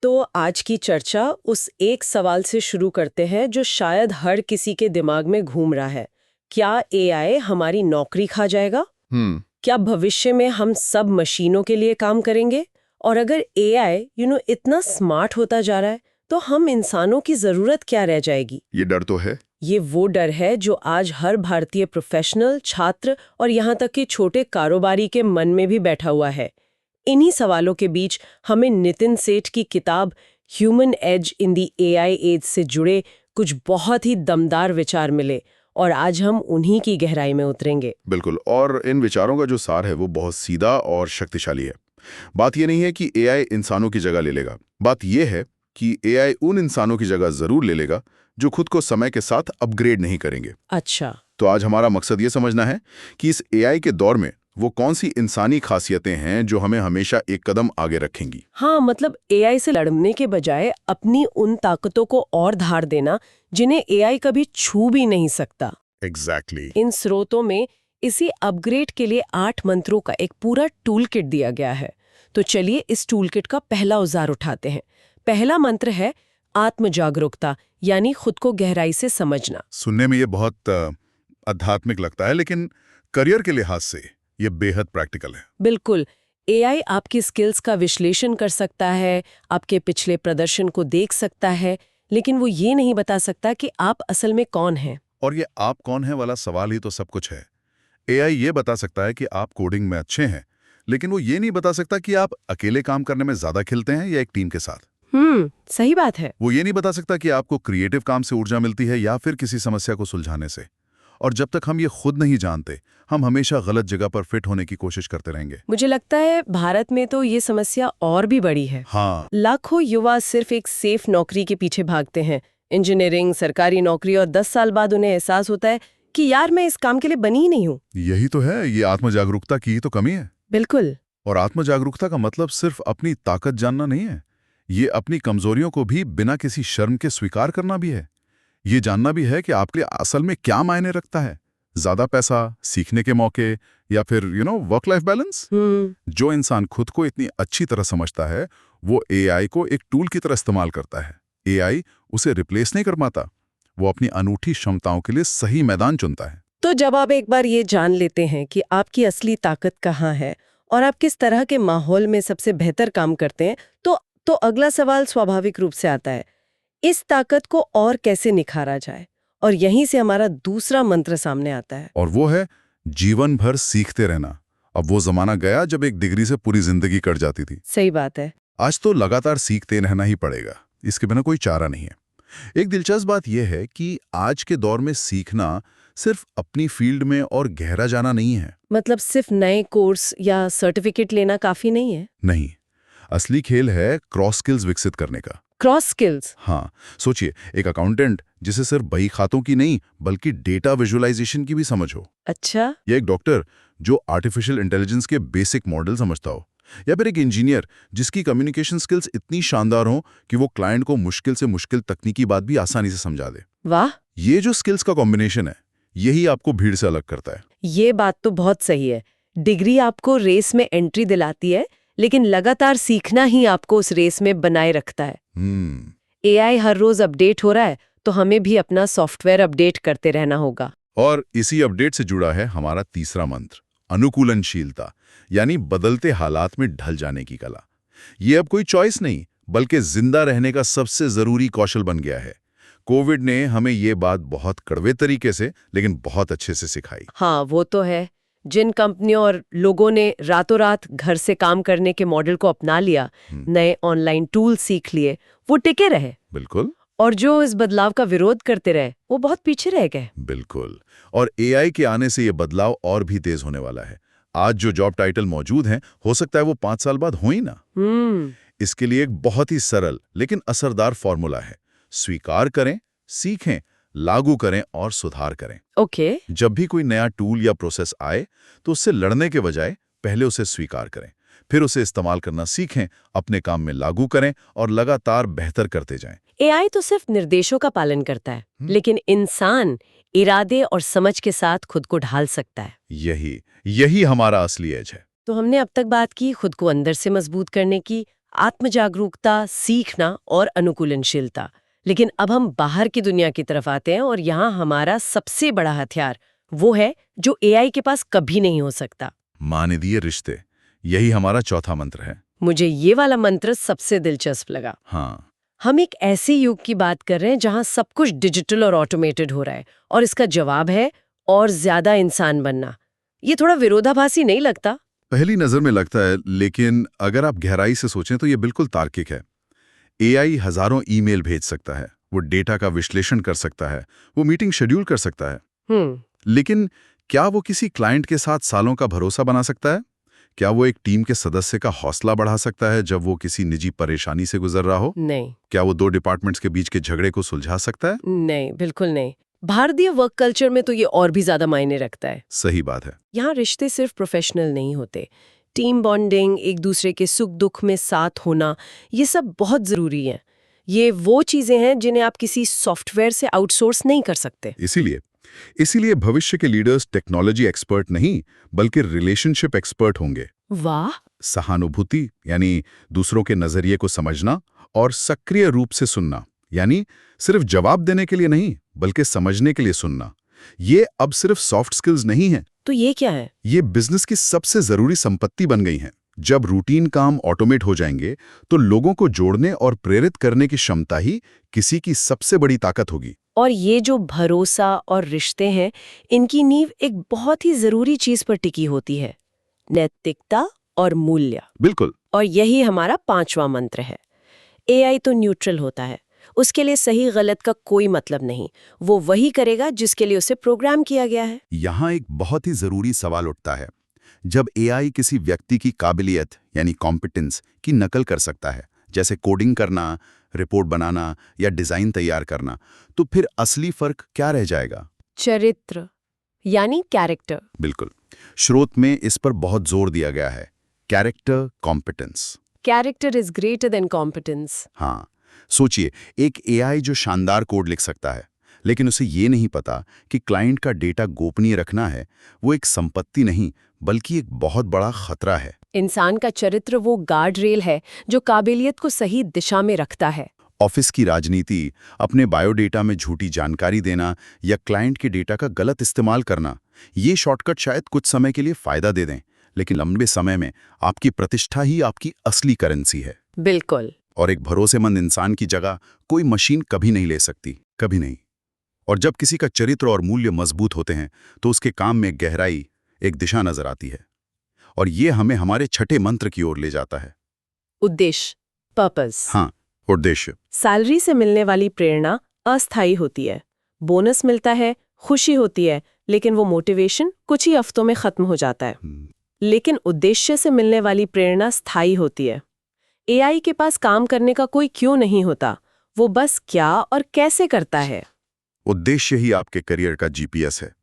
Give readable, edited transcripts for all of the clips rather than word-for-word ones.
तो आज की चर्चा उस एक सवाल से शुरू करते हैं जो शायद हर किसी के दिमाग में घूम रहा है। क्या एआई हमारी नौकरी खा जाएगा? क्या भविष्य में हम सब मशीनों के लिए काम करेंगे? और अगर एआई इतना स्मार्ट होता जा रहा है तो हम इंसानों की जरूरत क्या रह जाएगी? ये डर तो है। ये वो डर है जो आज हर भारतीय प्रोफेशनल, छात्र और यहाँ तक कि छोटे कारोबारी के मन में भी बैठा हुआ है। इन्हीं सवालों के बीच हमें नितिन सेठ की किताब human edge in the AI age से जुड़े कुछ बहुत ही दमदार विचार मिले और आज हम उन्हीं की गहराई में उतरेंगे। बिल्कुल, और इन विचारों का जो सार है वो बहुत सीधा और शक्तिशाली है। बात ये नहीं है कि एआई इंसानों की जगह ले लेगा, बात ये है कि एआई उन इंसानों की जगह जरूर ले लेगा जो खुद को समय के साथ अपग्रेड नहीं करेंगे। अच्छा, तो आज हमारा मकसद ये समझना है कि इस एआई के दौर में वो कौन सी इंसानी खासियतें हैं जो हमें हमेशा एक कदम आगे रखेंगी। हाँ, मतलब एआई से लड़ने के बजाय अपनी उन ताकतों को और धार देना जिन्हें एआई कभी छू भी नहीं सकता। एग्जैक्टली। इन स्रोतों में इसी अपग्रेड के लिए 8 मंत्रों का एक पूरा टूल किट दिया गया है। तो चलिए इस टूल किट का पहला औजार उठाते हैं। पहला मंत्र है आत्म जागरूकता, यानी खुद को गहराई से समझना। सुनने में ये बहुत आध्यात्मिक लगता है, लेकिन करियर के लिहाज से ये बेहद प्रैक्टिकल है। बिल्कुल, एआई आपकी स्किल्स का विश्लेषण कर सकता है, आपके पिछले प्रदर्शन को देख सकता है, लेकिन वो ये नहीं बता सकता कि आप असल में कौन हैं। और ये आप कौन है वाला सवाल ही तो सब कुछ है। एआई ये बता सकता है कि आप कोडिंग में अच्छे हैं, लेकिन वो ये नहीं बता सकता कि आप अकेले काम करने में ज्यादा खिलते हैं या एक टीम के साथ। सही बात है। वो ये नहीं बता सकता कि आपको क्रिएटिव काम से ऊर्जा मिलती है या फिर किसी समस्या को सुलझाने से। और जब तक हम ये खुद नहीं जानते, हम हमेशा गलत जगह पर फिट होने की कोशिश करते रहेंगे। मुझे लगता है भारत में तो ये समस्या और भी बड़ी है। हाँ, लाखों युवा सिर्फ एक सेफ नौकरी के पीछे भागते हैं, इंजीनियरिंग, सरकारी नौकरी, और 10 साल बाद उन्हें एहसास होता है कि यार मैं इस काम के लिए बनी ही नहीं हूँ। यही तो है, ये आत्म जागरूकता की ही तो कमी है। बिल्कुल। और आत्म जागरूकता का मतलब सिर्फ अपनी ताकत जानना नहीं है, ये अपनी कमजोरियों को भी बिना किसी शर्म के स्वीकार करना भी है। ये जानना भी है कि आपके लिए असल में क्या मायने रखता है, ज्यादा पैसा, सीखने के मौके, या फिर वर्क लाइफ बैलेंस। जो इंसान खुद को इतनी अच्छी तरह समझता है वो एआई को एक टूल की तरह इस्तेमाल करता है। एआई उसे रिप्लेस नहीं कर पाता, वो अपनी अनूठी क्षमताओं के लिए सही मैदान चुनता है। तो जब आप एक बार ये जान लेते हैं कि आपकी असली ताकत कहाँ है और आप किस तरह के माहौल में सबसे बेहतर काम करते हैं, तो अगला सवाल स्वाभाविक रूप से आता है, इस ताकत को और कैसे निखारा जाए। और यहीं से हमारा दूसरा मंत्र सामने आता है, और वो है जीवन भर सीखते रहना। अब वो जमाना गया जब एक डिग्री से पूरी जिंदगी कट जाती थी। सही बात है। आज तो लगातार सीखते रहना ही पड़ेगा, इसके बिना कोई चारा नहीं है। एक दिलचस्प बात यह है कि आज के दौर में सीखना सिर्फ अपनी फील्ड में और गहरा जाना नहीं है। मतलब सिर्फ नए कोर्स या सर्टिफिकेट लेना काफी नहीं है? नहीं, असली खेल है क्रॉस स्किल्स विकसित करने का। Cross skills? हाँ, सोचिए, एक अकाउंटेंट जिसे सिर्फ बही खातों की नहीं बल्कि डेटा विजुअलाइजेशन की भी समझ हो। अच्छा। या एक डॉक्टर जो आर्टिफिशियल इंटेलिजेंस के बेसिक मॉडल समझता हो। या फिर एक इंजीनियर जिसकी कम्युनिकेशन स्किल्स इतनी शानदार हो कि वो क्लाइंट को मुश्किल से मुश्किल तकनीकी बात भी आसानी से समझा दे। वाह! ये जो स्किल्स का कॉम्बिनेशन है, यही आपको भीड़ से अलग करता है। ये बात तो बहुत सही है। डिग्री आपको रेस में एंट्री दिलाती है, लेकिन लगातार सीखना ही आपको उस रेस में बनाए रखता है। एआई हर रोज अपडेट हो रहा है, तो हमें भी अपना सॉफ्टवेयर अपडेट करते रहना होगा। और इसी अपडेट से जुड़ा है हमारा तीसरा मंत्र, अनुकूलनशीलता, यानी बदलते हालात में ढल जाने की कला। ये अब कोई चॉइस नहीं बल्कि जिंदा रहने का सबसे जरूरी कौशल बन गया है। कोविड ने हमें ये बात बहुत कड़वे तरीके से लेकिन बहुत अच्छे से सिखाई। हाँ, वो तो है। जिन कंपनियों और लोगों ने रातों रात घर से काम करने के मॉडल को अपना लिया, नए ऑनलाइन टूल सीख लिए, वो टिके रहे। बिल्कुल। और जो इस बदलाव का विरोध करते रहे, वो बहुत पीछे रह गए। बिल्कुल। और एआई के आने से ये बदलाव और भी तेज होने वाला है। आज जो जॉब टाइटल मौजूद हैं, हो सकता है वो 5 साल बाद हो ही ना। इसके लिए एक बहुत ही सरल लेकिन असरदार फॉर्मूला है। स्वीकार करें, सीखें, लागू करें और सुधार करें। ओके। जब भी कोई नया टूल या प्रोसेस आए तो उससे लड़ने के बजाय पहले उसे स्वीकार करें, फिर उसे इस्तेमाल करना सीखें, अपने काम में लागू करें और लगातार बेहतर करते जाएं। एआई तो सिर्फ निर्देशों का पालन करता है, लेकिन इंसान इरादे और समझ के साथ खुद को ढाल सकता है। यही हमारा असली एज है। तो हमने अब तक बात की खुद को अंदर से मजबूत करने की, आत्मजागरूकता, सीखना और अनुकूलनशीलता। लेकिन अब हम बाहर की दुनिया की तरफ आते हैं और यहाँ हमारा सबसे बड़ा हथियार वो है जो एआई के पास कभी नहीं हो सकता। मानवीय रिश्ते, यही हमारा चौथा मंत्र है। मुझे ये वाला मंत्र सबसे दिलचस्प लगा। हाँ, हम एक ऐसे युग की बात कर रहे हैं जहां सब कुछ डिजिटल और ऑटोमेटेड हो रहा है, और इसका जवाब है और ज्यादा इंसान बनना। ये थोड़ा विरोधाभासी नहीं लगता? पहली नजर में लगता है, लेकिन अगर आप गहराई से सोचें तो ये बिल्कुल तार्किक है। एआई हजारों ईमेल भेज सकता है, वो डेटा का विश्लेषण कर सकता है, वो मीटिंग शेड्यूल कर सकता है। लेकिन क्या वो किसी क्लाइंट के साथ सालों का भरोसा बना सकता है? क्या वो एक टीम के सदस्य का हौसला बढ़ा सकता है जब वो किसी निजी परेशानी से गुजर रहा हो? नहीं। क्या वो दो डिपार्टमेंट्स के बीच के झगड़े को सुलझा सकता है? नहीं, बिल्कुल नहीं। भारतीय वर्क कल्चर में तो ये और भी ज्यादा मायने रखता है। सही बात है। यहाँ रिश्ते सिर्फ प्रोफेशनल नहीं होते। टीम बॉन्डिंग, एक दूसरे के सुख दुख में साथ होना, ये सब बहुत जरूरी है। ये वो चीजें हैं जिन्हें आप किसी सॉफ्टवेयर से आउटसोर्स नहीं कर सकते। इसीलिए भविष्य के लीडर्स टेक्नोलॉजी एक्सपर्ट नहीं, बल्कि रिलेशनशिप एक्सपर्ट होंगे। वाह! सहानुभूति यानी दूसरों के नजरिए को समझना, और सक्रिय रूप से सुनना यानी सिर्फ जवाब देने के लिए नहीं, बल्कि समझने के लिए सुनना। ये अब सिर्फ सॉफ्ट स्किल्स नहीं है। तो ये क्या है? ये बिजनेस की सबसे जरूरी संपत्ति बन गई हैं। जब रूटीन काम ऑटोमेट हो जाएंगे तो लोगों को जोड़ने और प्रेरित करने की क्षमता ही किसी की सबसे बड़ी ताकत होगी। और ये जो भरोसा और रिश्ते हैं, इनकी नींव एक बहुत ही जरूरी चीज पर टिकी होती है, नैतिकता और मूल्य। बिल्कुल। और यही हमारा 5वां मंत्र है। एआई तो न्यूट्रल होता है, उसके लिए सही गलत का कोई मतलब नहीं। वो वही करेगा जिसके लिए उसे प्रोग्राम किया गया है। यहाँ एक बहुत ही जरूरी सवाल उठता है। जब एआई किसी व्यक्ति की काबिलियत यानी कॉम्पिटेंस की नकल कर सकता है, जैसे कोडिंग करना, रिपोर्ट बनाना या डिजाइन तैयार करना, तो फिर असली फर्क क्या रह जाएगा? चरित्र यानी कैरेक्टर। बिल्कुल। स्रोत में इस पर बहुत जोर दिया गया है, character competence. Character is greater than competence. हाँ, सोचिए, एक एआई जो शानदार कोड लिख सकता है, लेकिन उसे ये नहीं पता कि क्लाइंट का डेटा गोपनीय रखना है, वो एक संपत्ति नहीं बल्कि एक बहुत बड़ा खतरा है। इंसान का चरित्र वो गार्ड रेल है जो काबिलियत को सही दिशा में रखता है। ऑफिस की राजनीति, अपने बायोडेटा में झूठी जानकारी देना या क्लाइंट के डेटा का गलत इस्तेमाल करना, ये शॉर्टकट शायद कुछ समय के लिए फायदा दे दें, लेकिन लंबे समय में आपकी प्रतिष्ठा ही आपकी असली करेंसी है। बिल्कुल। और एक भरोसेमंद इंसान की जगह कोई मशीन कभी नहीं ले सकती, कभी नहीं। और जब किसी का चरित्र और मूल्य मजबूत होते हैं तो उसके काम में गहराई, एक दिशा नजर आती है। और ये हमें हमारे छठे मंत्र की ओर ले जाता है, उद्देश्य, पर्पस। हाँ, उद्देश्य। सैलरी से मिलने वाली प्रेरणा अस्थायी होती है। बोनस मिलता है, खुशी होती है, लेकिन वो मोटिवेशन कुछ ही हफ्तों में खत्म हो जाता है। लेकिन उद्देश्य से मिलने वाली प्रेरणा स्थायी होती है। एआई के पास काम करने का कोई क्यों नहीं होता, वो बस क्या और कैसे करता है। उद्देश्य ही आपके करियर का जीपीएस है।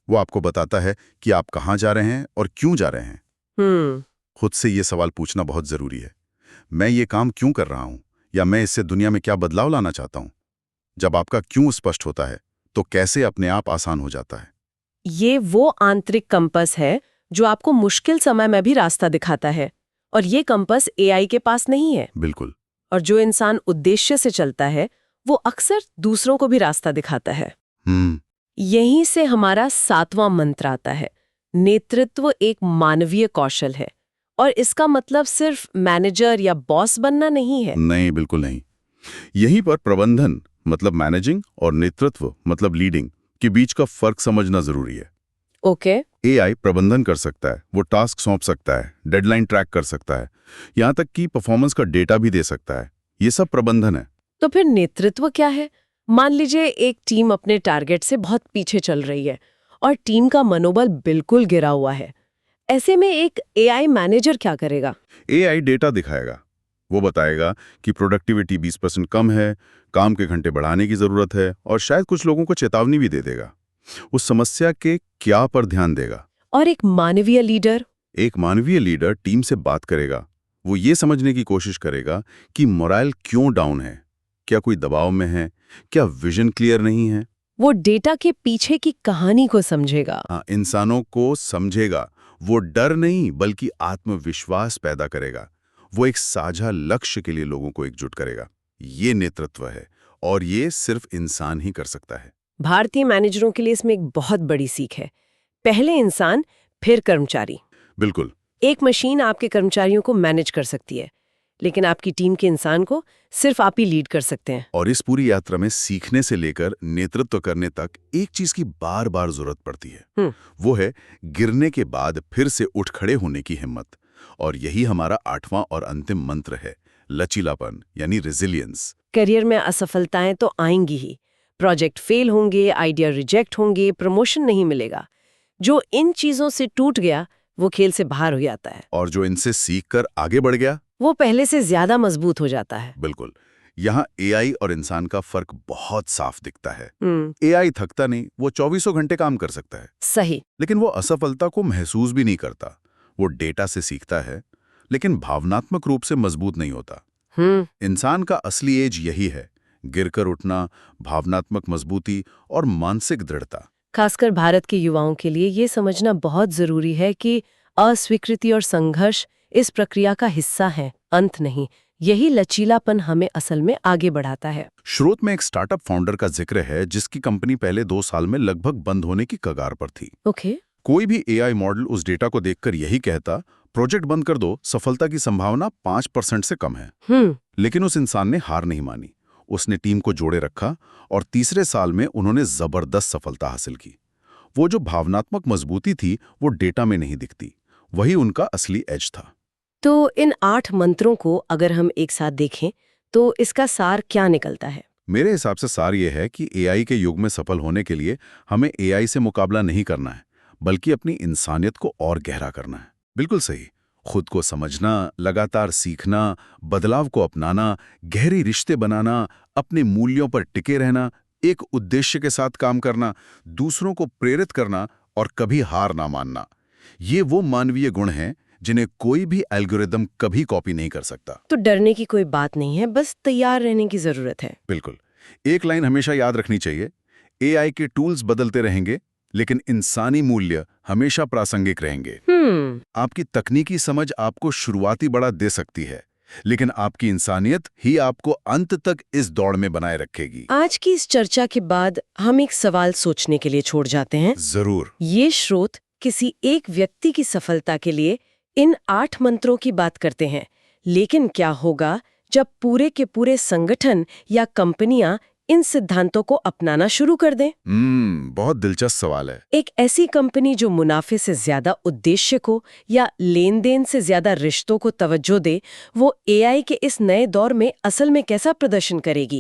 वो आपको बताता है कि आप कहाँ जा रहे हैं और क्यों जा रहे हैं। खुद से ये सवाल पूछना बहुत जरूरी है, मैं ये काम क्यों कर रहा हूँ, या मैं इससे दुनिया में क्या बदलाव लाना चाहता हूँ। जब आपका क्यों स्पष्ट होता है तो कैसे अपने आप आसान हो जाता है। ये वो आंतरिक कंपस है जो आपको मुश्किल समय में भी रास्ता दिखाता है, और ये कंपस एआई के पास नहीं है। बिल्कुल। और जो इंसान उद्देश्य से चलता है वो अक्सर दूसरों को भी रास्ता दिखाता है। यहीं से हमारा 7वां मंत्र आता है। नेतृत्व एक मानवीय कौशल है, और इसका मतलब सिर्फ मैनेजर या बॉस बनना नहीं है। नहीं, बिल्कुल नहीं। यहीं पर प्रबंधन मतलब मैनेजिंग और नेतृत्व मतलब लीडिंग के बीच का फर्क समझना जरूरी है। ओके। एआई प्रबंधन कर सकता है, वो टास्क सौंप सकता है, डेडलाइन ट्रैक कर सकता है, यहां तक कि परफॉर्मेंस का डेटा भी दे सकता है। ये सब प्रबंधन है। तो फिर नेतृत्व क्या है? मान लीजिए एक टीम अपने टारगेट से बहुत पीछे चल रही है और टीम का मनोबल बिल्कुल गिरा हुआ है। ऐसे में एक एआई मैनेजर क्या करेगा? एआई डेटा दिखाएगा, वो बताएगा कि प्रोडक्टिविटी 20% कम है, काम के घंटे बढ़ाने की जरूरत है, और शायद कुछ लोगों को चेतावनी भी दे देगा। उस समस्या के क्या पर ध्यान देगा। और एक मानवीय लीडर? एक मानवीय लीडर टीम से बात करेगा, वो ये समझने की कोशिश करेगा कि मोरल क्यों डाउन है, क्या कोई दबाव में है, क्या विजन क्लियर नहीं है। वो डेटा के पीछे की कहानी को समझेगा। हाँ, इंसानों को समझेगा। वो डर नहीं बल्कि आत्मविश्वास पैदा करेगा। वो एक साझा लक्ष्य के लिए लोगों को एकजुट करेगा। ये नेतृत्व है, और ये सिर्फ इंसान ही कर सकता है। भारतीय मैनेजरों के लिए इसमें एक बहुत बड़ी सीख है। पहले इंसान, फिर कर्मचारी। बिल्कुल। एक मशीन आपके कर्मचारियों को मैनेज कर सकती है, लेकिन आपकी टीम के इंसान को सिर्फ आप ही लीड कर सकते हैं। और इस पूरी यात्रा में सीखने से लेकर नेतृत्व करने तक एक चीज की बार बार जरूरत पड़ती है। वो है गिरने के बाद फिर से उठ खड़े होने की हिम्मत। और यही हमारा 8वां और अंतिम मंत्र है, लचीलापन यानी रेजिलियंस। करियर में असफलताएं तो आएंगी ही। प्रोजेक्ट फेल होंगे, आइडिया रिजेक्ट होंगे, प्रमोशन नहीं मिलेगा। जो इन चीजों से टूट गया वो खेल से बाहर हो जाता है, और जो इनसे सीख कर आगे बढ़ गया वो पहले से ज्यादा मजबूत हो जाता है। बिल्कुल। यहाँ एआई और इंसान का फर्क बहुत साफ दिखता है। एआई थकता नहीं, वो 24 घंटे काम कर सकता है। सही। लेकिन वो असफलता को महसूस भी नहीं करता। वो डेटा से सीखता है, लेकिन भावनात्मक रूप से मजबूत नहीं होता। इंसान का असली एज यही है, गिरकर उठना, भावनात्मक मजबूती और मानसिक दृढ़ता। खासकर भारत के युवाओं के लिए ये समझना बहुत जरूरी है कि अस्वीकृति और संघर्ष इस प्रक्रिया का हिस्सा है, अंत नहीं। यही लचीलापन हमें असल में आगे बढ़ाता है। स्रोत में एक स्टार्टअप फाउंडर का जिक्र है जिसकी कंपनी पहले 2 साल में लगभग बंद होने की कगार पर थी। ओके। कोई भी एआई मॉडल उस डेटा को देखकर यही कहता, प्रोजेक्ट बंद कर दो, सफलता की संभावना 5% से कम है। लेकिन उस इंसान ने हार नहीं मानी। उसने टीम को जोड़े रखा और तीसरे साल में उन्होंने जबरदस्त सफलता हासिल की। वो जो भावनात्मक मजबूती थी वो डेटा में नहीं दिखती, वही उनका असली एज था। तो इन 8 मंत्रों को अगर हम एक साथ देखें तो इसका सार क्या निकलता है? मेरे हिसाब से सार ये है कि एआई के युग में सफल होने के लिए हमें एआई से मुकाबला नहीं करना है, बल्कि अपनी इंसानियत को और गहरा करना है। बिल्कुल सही। खुद को समझना, लगातार सीखना, बदलाव को अपनाना, गहरी रिश्ते बनाना, अपने मूल्यों पर टिके रहना, एक उद्देश्य के साथ काम करना, दूसरों को प्रेरित करना और कभी हार ना मानना। ये वो मानवीय गुण हैं जिन्हें कोई भी एल्गोरिदम कभी कॉपी नहीं कर सकता। तो डरने की कोई बात नहीं है, बस तैयार रहने की जरूरत है। बिल्कुल। एक लाइन हमेशा याद रखनी चाहिए, एआई के टूल्स बदलते रहेंगे, लेकिन इंसानी मूल्य हमेशा प्रासंगिक रहेंगे। आपकी तकनीकी समझ आपको शुरुआती बढ़ा दे सकती है, लेकिन आपकी इंसानियत ही आपको अंत तक इस दौड़ में बनाए रखेगी। आज की इस चर्चा के बाद हम एक सवाल सोचने के लिए छोड़ जाते हैं। जरूर। ये स्रोत किसी एक व्यक्ति की सफलता के लिए इन 8 मंत्रों की बात करते हैं, लेकिन क्या होगा जब पूरे के पूरे संगठन या कंपनियां इन सिद्धांतों को अपनाना शुरू कर दें? बहुत दिलचस्प सवाल है। एक ऐसी कंपनी जो मुनाफे से ज्यादा उद्देश्य को या लेन देन से ज्यादा रिश्तों को तवज्जो दे, वो एआई के इस नए दौर में असल में कैसा प्रदर्शन करेगी?